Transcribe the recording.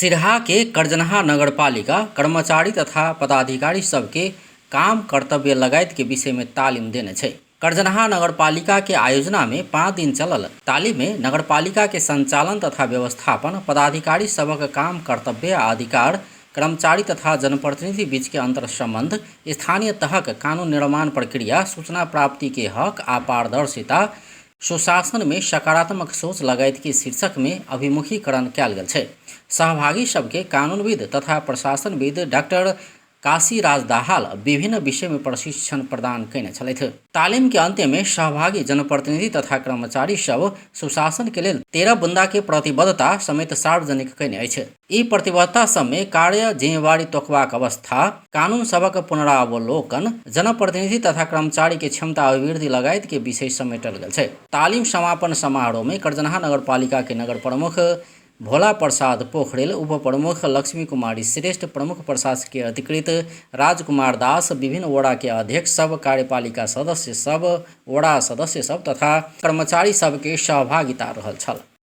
सिरहा के करजनहा नगरपालिका कर्मचारी तथा पदाधिकारी सबके काम कर्तव्य लगायत के विषय में तालीम देने छै। करजनहा नगरपालिका के आयोजना में 5 दिन चलल तालीम में नगरपालिका के संचालन तथा व्यवस्थापन, पदाधिकारी सबक काम कर्तव्य आ अधिकार, कर्मचारी तथा जनप्रतिनिधि बीच के अंतर संबंध, स्थानीय तहक कानून निर्माण प्रक्रिया, सूचना प्राप्ति के हक आ पारदर्शिता, सुशासन में सकारात्मक सोच लगायत के शीर्षक में अभिमुखीकरण कयल गेल छै। सहभागी सबके कानूनविद तथा प्रशासनविद डॉक्टर काशीराज दाहाल विभिन्न विषय में प्रशिक्षण प्रदान कयने छलथि। तालीम के अंत्य में सहभागी जनप्रतिनिधि तथा कर्मचारी सब सुशासन के लेल 13 बुंदा के प्रतिबद्धता समेत सार्वजनिक कयने अछि। ई प्रतिबद्धता सब में कार्य जिम्मेवारी तोकबाक अवस्था, कानून सबक पुनरावलोकन, जनप्रतिनिधि तथा कर्मचारी के क्षमता अभिवृद्धि लगायत के विषय समेटल गेल छै। तालीम समापन समारोह में करजनहा नगरपालिका के नगर प्रमुख भोला प्रसाद पोखरेल, उप प्रमुख लक्ष्मी कुमारी श्रेष्ठ, प्रमुख प्रशासकीय अधिकृत राजकुमार दास, विभिन्न वड़ा के अध्यक्ष सब, कार्यपालिका सदस्य सब, वड़ा सदस्य सब तथा कर्मचारी सब के सहभागिता रहल छल।